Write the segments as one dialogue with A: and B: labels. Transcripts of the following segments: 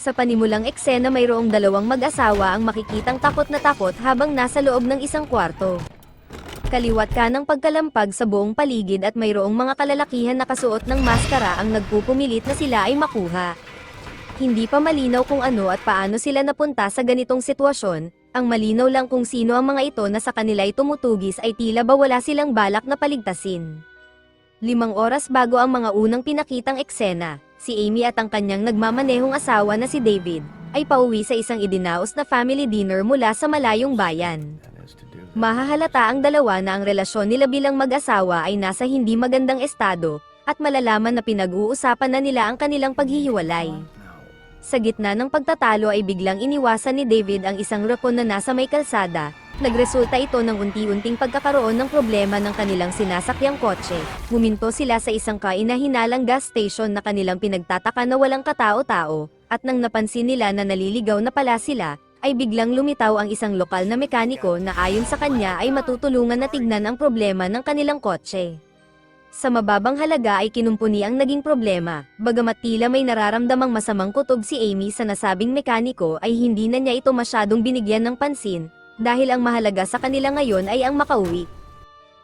A: Sa panimulang eksena mayroong dalawang mag-asawa ang makikitang takot na takot habang nasa loob ng isang kwarto. Kaliwat ka ng pagkalampag sa buong paligid at mayroong mga kalalakihan na kasuot ng maskara ang nagpupumilit na sila ay makuha. Hindi pa malinaw kung ano at paano sila napunta sa ganitong sitwasyon, ang malinaw lang kung sino ang mga ito na sa kanila ay tumutugis ay tila ba wala silang balak na paligtasin. 5 oras bago ang mga unang pinakitang eksena, si Amy at ang kanyang nagmamanehong asawa na si David, ay pauwi sa isang idinaos na family dinner mula sa malayong bayan. Mahahalata ang dalawa na ang relasyon nila bilang mag-asawa ay nasa hindi magandang estado, at malalaman na pinag-uusapan na nila ang kanilang paghihiwalay. Sa gitna ng pagtatalo ay biglang iniwasan ni David ang isang rakon na nasa may kalsada. Nagresulta ito ng unti-unting pagkakaroon ng problema ng kanilang sinasakyang kotse. Huminto sila sa isang kainahinalang gas station na kanilang pinagtataka na walang katao-tao, at nang napansin nila na naliligaw na pala sila, ay biglang lumitaw ang isang lokal na mekaniko na ayon sa kanya ay matutulungan na tignan ang problema ng kanilang kotse. Sa mababang halaga ay kinumpuni ang naging problema, bagamat tila may nararamdamang masamang kutob si Amy sa nasabing mekaniko ay hindi na niya ito masyadong binigyan ng pansin, dahil ang mahalaga sa kanila ngayon ay ang makauwi.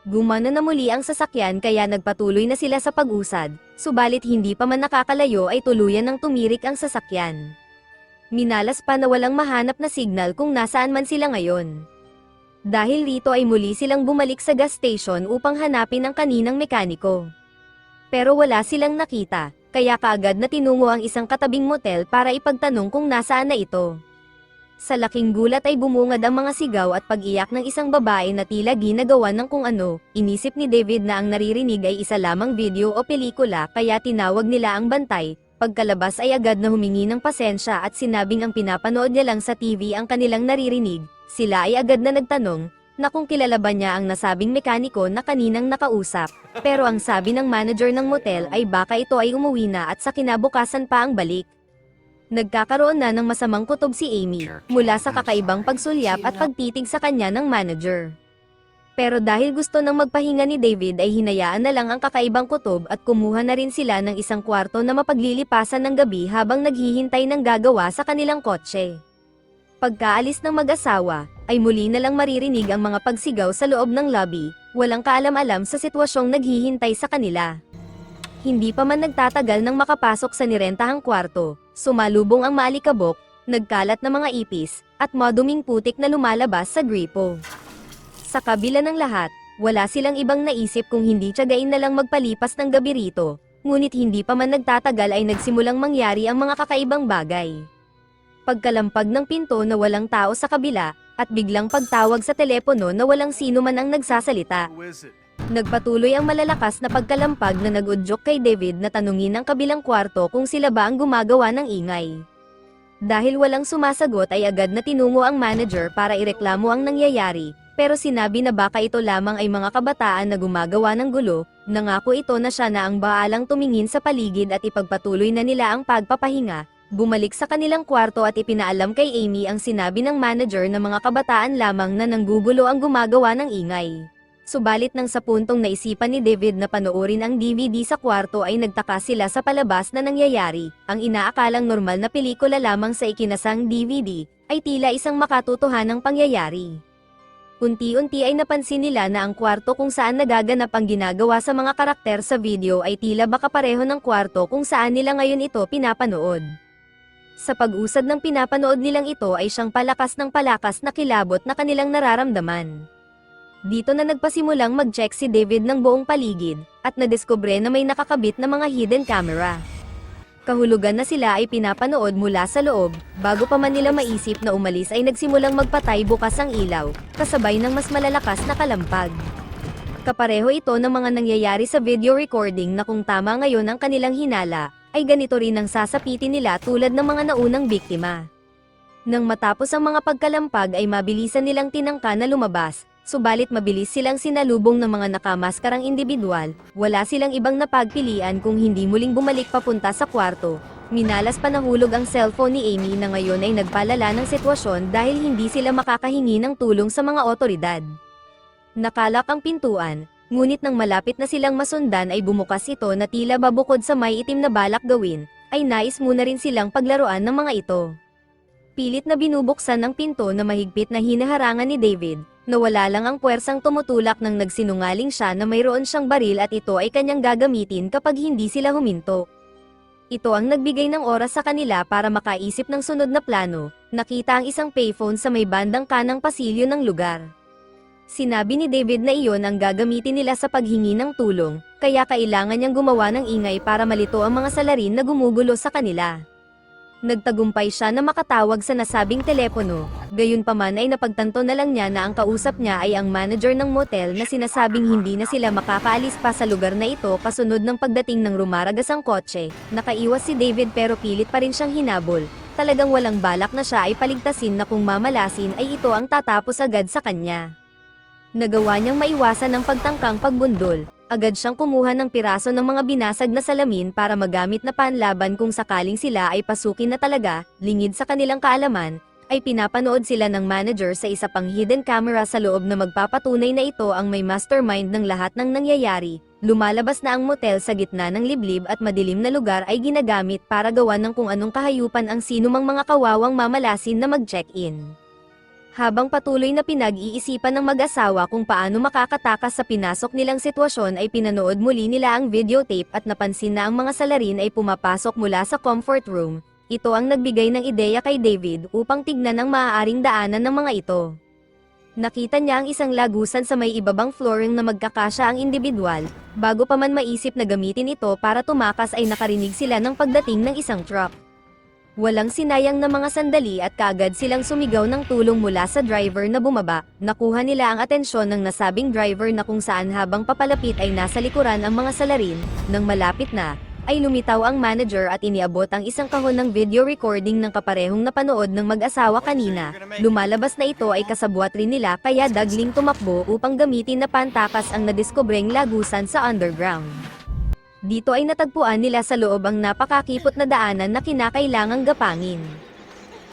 A: Gumana na muli ang sasakyan kaya nagpatuloy na sila sa pag-usad, subalit hindi pa man nakakalayo ay tuluyan ng tumirik ang sasakyan. Minalas pa na walang mahanap na signal kung nasaan man sila ngayon. Dahil rito ay muli silang bumalik sa gas station upang hanapin ang kaninang mekaniko. Pero wala silang nakita, kaya kaagad na tinungo ang isang katabing motel para ipagtanong kung nasaan na ito. Sa laking gulat ay bumungad ang mga sigaw at pag-iyak ng isang babae na tila ginagawa ng kung ano. Inisip ni David na ang naririnig ay isa lamang video o pelikula kaya tinawag nila ang bantay. Pagkalabas ay agad na humingi ng pasensya at sinabing ang pinapanood niya lang sa TV ang kanilang naririnig. Sila ay agad na nagtanong na kung kilala ba niya ang nasabing mekaniko na kaninang nakausap. Pero ang sabi ng manager ng motel ay baka ito ay umuwi na at sa kinabukasan pa ang balik. Nagkakaroon na ng masamang kutob si Amy mula sa kakaibang pagsulyap at pagtitig sa kanya ng manager. Pero dahil gusto ng magpahinga ni David ay hinayaan na lang ang kakaibang kutob at kumuha na rin sila ng isang kwarto na mapaglilipasan ng gabi habang naghihintay ng gagawa sa kanilang kotse. Pagkaalis ng mag-asawa, ay muli na lang maririnig ang mga pagsigaw sa loob ng lobby, walang kaalam-alam sa sitwasyong naghihintay sa kanila. Hindi pa man nagtatagal nang makapasok sa nirentahang kwarto, sumalubong ang maalikabok, nagkalat na mga ipis, at maduming putik na lumalabas sa gripo. Sa kabila ng lahat, wala silang ibang naisip kung hindi tiyagain na lang magpalipas ng gabi rito, ngunit hindi pa man nagtatagal ay nagsimulang mangyari ang mga kakaibang bagay. Pagkalampag ng pinto na walang tao sa kabila, at biglang pagtawag sa telepono na walang sino man ang nagsasalita. Nagpatuloy ang malalakas na pagkalampag na nag-udyok kay David na tanungin ang kabilang kwarto kung sila ba ang gumagawa ng ingay. Dahil walang sumasagot ay agad na tinungo ang manager para ireklamo ang nangyayari, pero sinabi na baka ito lamang ay mga kabataan na gumagawa ng gulo. Nangako ito na siya na ang baalang tumingin sa paligid at ipagpatuloy na nila ang pagpapahinga. Bumalik sa kanilang kwarto at ipinaalam kay Amy ang sinabi ng manager na mga kabataan lamang na nanggugulo ang gumagawa ng ingay. Subalit nang sa puntong naisipan ni David na panoorin ang DVD sa kwarto ay nagtaka sila sa palabas na nangyayari. Ang inaakalang normal na pelikula lamang sa ikinasang DVD, ay tila isang makatotohanang pangyayari. Unti-unti ay napansin nila na ang kwarto kung saan nagaganap ang ginagawa sa mga karakter sa video ay tila baka pareho ng kwarto kung saan nila ngayon ito pinapanood. Sa pag-usad ng pinapanood nilang ito ay siyang palakas ng palakas na kilabot na kanilang nararamdaman. Dito na nagpasimulang mag-check si David ng buong paligid, at nadiskubre na may nakakabit na mga hidden camera. Kahulugan na sila ay pinapanood mula sa loob, bago pa man nila maisip na umalis ay nagsimulang magpatay bukas ang ilaw, kasabay ng mas malalakas na kalampag. Kapareho ito ng mga nangyayari sa video recording na kung tama ngayon ang kanilang hinala, ay ganito rin ang sasapitin nila tulad ng mga naunang biktima. Nang matapos ang mga pagkalampag ay mabilisan nilang tinangka na lumabas, subalit mabilis silang sinalubong ng mga nakamaskarang individual, wala silang ibang napagpilian kung hindi muling bumalik papunta sa kwarto. Minalas pa nahulog ang cellphone ni Amy na ngayon ay nagpalala ng sitwasyon dahil hindi sila makakahingi ng tulong sa mga otoridad. Nakalak ang pintuan, ngunit nang malapit na silang masundan ay bumukas ito na tila babukod sa may itim na balak gawin, ay nais muna rin silang paglaruan ng mga ito. Pilit na binubuksan ang pinto na mahigpit na hinaharangan ni David, nawala lang ang puwersang tumutulak nang nagsinungaling siya na mayroon siyang baril at ito ay kanyang gagamitin kapag hindi sila huminto. Ito ang nagbigay ng oras sa kanila para makaisip ng sunod na plano. Nakita ang isang payphone sa may bandang kanang pasilyo ng lugar. Sinabi ni David na iyon ang gagamitin nila sa paghingi ng tulong, kaya kailangan niyang gumawa ng ingay para malito ang mga salarin na gumugulo sa kanila. Nagtagumpay siya na makatawag sa nasabing telepono, gayunpaman ay napagtanto na lang niya na ang kausap niya ay ang manager ng motel na sinasabing hindi na sila makakaalis pa sa lugar na ito kasunod ng pagdating ng rumaragasang kotse. Nakaiwas si David pero pilit pa rin siyang hinabol. Talagang walang balak na siya ay paligtasin na kung mamalasin ay ito ang tatapos agad sa kanya. Nagawa niyang maiwasan ang pagtangkang pagbundol. Agad siyang kumuha ng piraso ng mga binasag na salamin para magamit na panlaban kung sakaling sila ay pasukin na talaga. Lingid sa kanilang kaalaman, ay pinapanood sila ng manager sa isa pang hidden camera sa loob na magpapatunay na ito ang may mastermind ng lahat ng nangyayari. Lumalabas na ang motel sa gitna ng liblib at madilim na lugar ay ginagamit para gawan ng kung anong kahayupan ang sinumang mga kawawang mamalasin na mag-check-in. Habang patuloy na pinag-iisipan ng mag-asawa kung paano makakatakas sa pinasok nilang sitwasyon ay pinanood muli nila ang videotape at napansin na ang mga salarin ay pumapasok mula sa comfort room. Ito ang nagbigay ng ideya kay David upang tignan ang maaaring daanan ng mga ito. Nakita niya ang isang lagusan sa may ibabang flooring na magkakasya ang individual. Bago pa man maisip na gamitin ito para tumakas ay nakarinig sila ng pagdating ng isang truck. Walang sinayang na mga sandali at kaagad silang sumigaw ng tulong mula sa driver na bumaba. Nakuha nila ang atensyon ng nasabing driver na kung saan habang papalapit ay nasa likuran ang mga salarin. Nang malapit na, ay lumitaw ang manager at iniabot ang isang kahon ng video recording ng kaparehong napanood ng mag-asawa kanina. Lumalabas na ito ay kasabwat rin nila kaya dagling tumakbo upang gamitin na pantakas ang nadiskubreng lagusan sa underground. Dito ay natagpuan nila sa loob ang napakakipot na daanan na kinakailangang gapangin.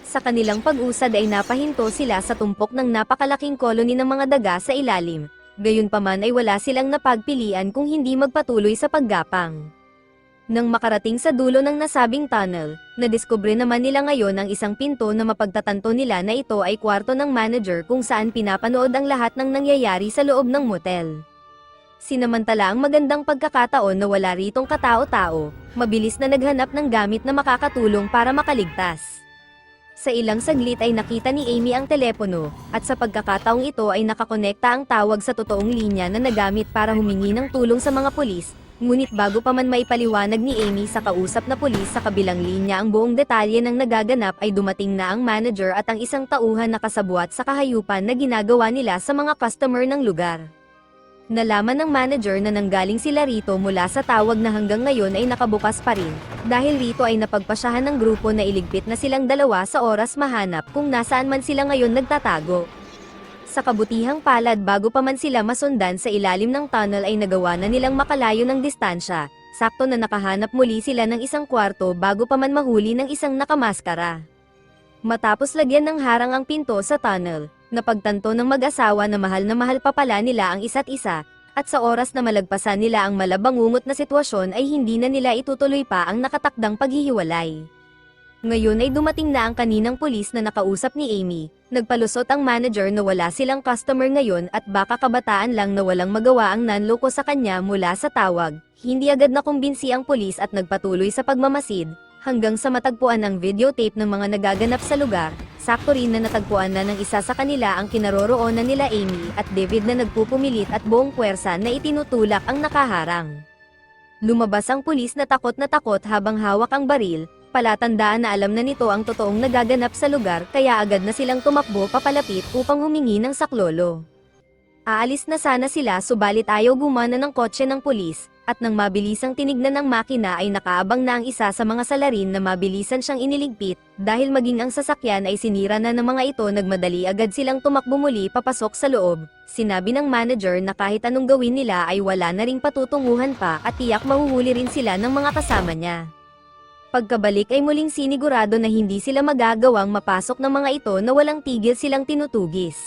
A: Sa kanilang pag-usad ay napahinto sila sa tumpok ng napakalaking koloni ng mga daga sa ilalim. Gayunpaman ay wala silang napagpilian kung hindi magpatuloy sa paggapang. Nang makarating sa dulo ng nasabing tunnel, nadiskubre naman nila ngayon ang isang pinto na mapagtatanto nila na ito ay kwarto ng manager kung saan pinapanood ang lahat ng nangyayari sa loob ng motel. Sinamantala ang magandang pagkakataon na wala ritong katao-tao, mabilis na naghanap ng gamit na makakatulong para makaligtas. Sa ilang saglit ay nakita ni Amy ang telepono, at sa pagkakataong ito ay nakakonekta ang tawag sa totoong linya na nagamit para humingi ng tulong sa mga pulis, ngunit bago pa man maipaliwanag ni Amy sa kausap na pulis sa kabilang linya ang buong detalye ng nagaganap ay dumating na ang manager at ang isang tauhan na kasabwat sa kahayupan na ginagawa nila sa mga customer ng lugar. Nalaman ng manager na nanggaling sila rito mula sa tawag na hanggang ngayon ay nakabukas pa rin, dahil rito ay napagpasyahan ng grupo na iligpit na silang dalawa sa oras mahanap kung nasaan man sila ngayon nagtatago. Sa kabutihang palad bago pa man sila masundan sa ilalim ng tunnel ay nagawa na nilang makalayo ng distansya, sakto na nakahanap muli sila ng isang kwarto bago pa man mahuli ng isang nakamaskara. Matapos lagyan ng harang ang pinto sa tunnel, napagtanto ng mag-asawa na mahal pa pala nila ang isa't isa, at sa oras na malagpasan nila ang malabangungot na sitwasyon ay hindi na nila itutuloy pa ang nakatakdang paghihiwalay. Ngayon ay dumating na ang kaninang pulis na nakausap ni Amy. Nagpalusot ang manager na wala silang customer ngayon at baka kabataan lang na walang magawa ang nanloko sa kanya mula sa tawag. Hindi agad nakumbinsi ang pulis at nagpatuloy sa pagmamasid, hanggang sa matagpuan ang videotape ng mga nagaganap sa lugar. Sakto rin na natagpuan na ng isa sa kanila ang kinaroroonan nila Amy at David na nagpupumilit at buong puwersa na itinutulak ang nakaharang. Lumabas ang pulis na takot habang hawak ang baril, palatandaan na alam na nito ang totoong nagaganap sa lugar kaya agad na silang tumakbo papalapit upang humingi ng saklolo. Aalis na sana sila subalit ayaw gumana ng kotse ng pulis, at nang mabilisang tinignan ng makina ay nakaabang na ang isa sa mga salarin na mabilisan siyang iniligpit, dahil maging ang sasakyan ay sinira na ng mga ito nagmadali agad silang tumakbo muli papasok sa loob. Sinabi ng manager na kahit anong gawin nila ay wala na ring patutunguhan pa at tiyak mahuhuli rin sila ng mga kasama niya. Pagkabalik ay muling sinigurado na hindi sila magagawang mapasok ng mga ito na walang tigil silang tinutugis.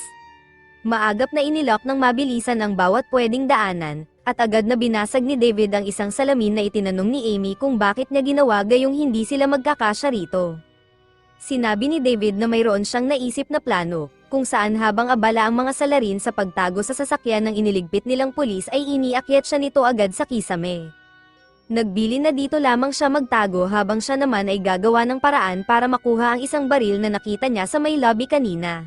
A: Maagap na inilock ng mabilisan ang bawat pwedeng daanan, At agad na binasag ni David ang isang salamin na itinanong ni Amy kung bakit niya ginawa gayong hindi sila magkakasya rito. Sinabi ni David na mayroon siyang naisip na plano, kung saan habang abala ang mga salarin sa pagtago sa sasakyan ng iniligpit nilang pulis ay iniakyat siya nito agad sa kisame. Nagbili na dito lamang siya magtago habang siya naman ay gagawa ng paraan para makuha ang isang baril na nakita niya sa may lobby kanina.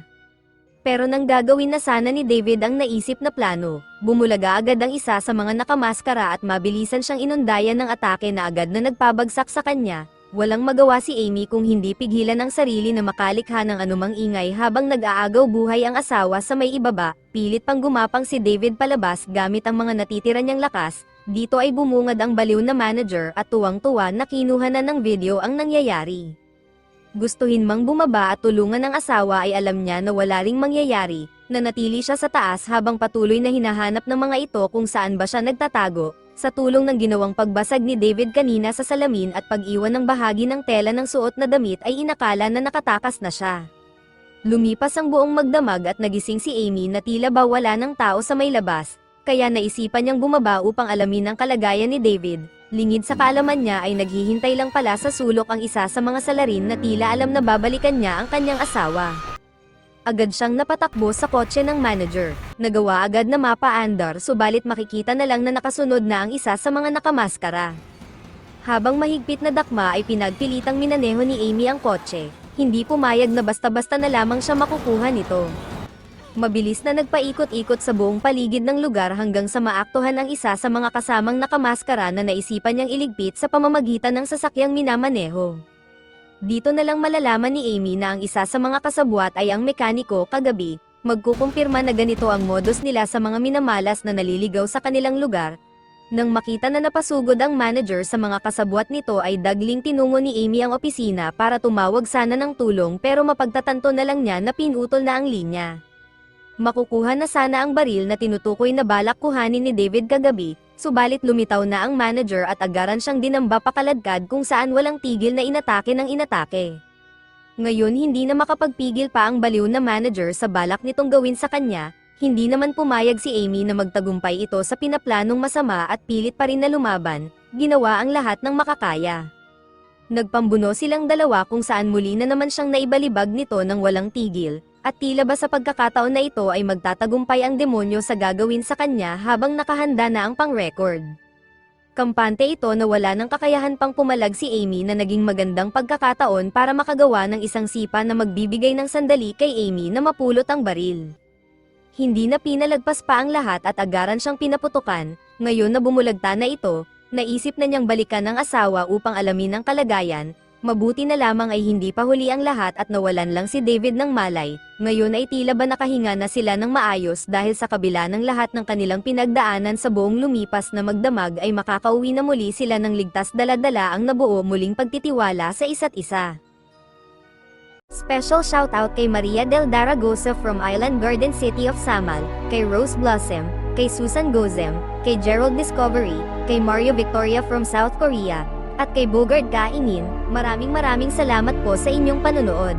A: Pero nang gagawin na sana ni David ang naisip na plano, bumulaga agad ang isa sa mga nakamaskara at mabilisan siyang inundayan ng atake na agad na nagpabagsak sa kanya. Walang magawa si Amy kung hindi pigilan ang sarili na makalikha ng anumang ingay habang nag-aagaw buhay ang asawa sa may ibaba, pilit pang gumapang si David palabas gamit ang mga natitira niyang lakas. Dito ay bumungad ang baliw na manager at tuwang-tuwa na kinuha na ng video ang nangyayari. Gustuhin mang bumaba at tulungan ng asawa ay alam niya na wala ring mangyayari, nanatili siya sa taas habang patuloy na hinahanap ng mga ito kung saan ba siya nagtatago. Sa tulong ng ginawang pagbasag ni David kanina sa salamin at pag-iwan ng bahagi ng tela ng suot na damit ay inakala na nakatakas na siya. Lumipas ang buong magdamag at nagising si Amy na tila ba wala ng tao sa may labas, kaya naisipan niyang bumaba upang alamin ang kalagayan ni David. Lingid sa kaalaman niya ay naghihintay lang pala sa sulok ang isa sa mga salarin na tila alam na babalikan niya ang kanyang asawa. Agad siyang napatakbo sa kotse ng manager. Nagawa agad na mapaandar subalit makikita na lang na nakasunod na ang isa sa mga nakamaskara. Habang mahigpit na dakma ay pinagpilitang minaneho ni Amy ang kotse, hindi pumayag na basta-basta na lamang siya makukuha nito. Mabilis na nagpaikot-ikot sa buong paligid ng lugar hanggang sa maaktuhan ang isa sa mga kasamang nakamaskara na naisipan niyang iligpit sa pamamagitan ng sasakyang minamaneho. Dito na lang malalaman ni Amy na ang isa sa mga kasabwat ay ang mekaniko kagabi, magkukumpirma na ganito ang modus nila sa mga minamalas na naliligaw sa kanilang lugar. Nang makita na napasugod ang manager sa mga kasabwat nito ay dagling tinungo ni Amy ang opisina para tumawag sana ng tulong pero mapagtatanto na lang niya na pinutol na ang linya. Makukuha na sana ang baril na tinutukoy na balak kuhanin ni David kagabi, subalit lumitaw na ang manager at agaran siyang dinamba pakaladkad kung saan walang tigil na inatake ng inatake. Ngayon hindi na makapagpigil pa ang baliw na manager sa balak nitong gawin sa kanya, hindi naman pumayag si Amy na magtagumpay ito sa pinaplanong masama at pilit pa rin na lumaban, ginawa ang lahat ng makakaya. Nagpambuno silang dalawa kung saan muli na naman siyang naibalibag nito ng walang tigil. At tila ba sa pagkakataon na ito ay magtatagumpay ang demonyo sa gagawin sa kanya habang nakahanda na ang pang-record. Kampante ito na wala ng kakayahan pang pumalag si Amy na naging magandang pagkakataon para makagawa ng isang sipa na magbibigay ng sandali kay Amy na mapulot ang baril. Hindi na pinalagpas pa ang lahat at agaran siyang pinaputukan, ngayon na bumulagta na ito, naisip na niyang balikan ang asawa upang alamin ang kalagayan. Mabuti na lamang ay hindi pa huli ang lahat at nawalan lang si David ng malay, ngayon ay tila ba nakahinga na sila ng maayos dahil sa kabila ng lahat ng kanilang pinagdaanan sa buong lumipas na magdamag ay makakauwi na muli sila ng ligtas dala-dala ang nabuo muling pagtitiwala sa isa't isa. Special shoutout kay Maria Del Daragosa from Island Garden City of Samal, kay Rose Blossom, kay Susan Gozem, kay Gerald Discovery, kay Mario Victoria from South Korea, at kay Bogard Kaingin. Maraming salamat po sa inyong panunood.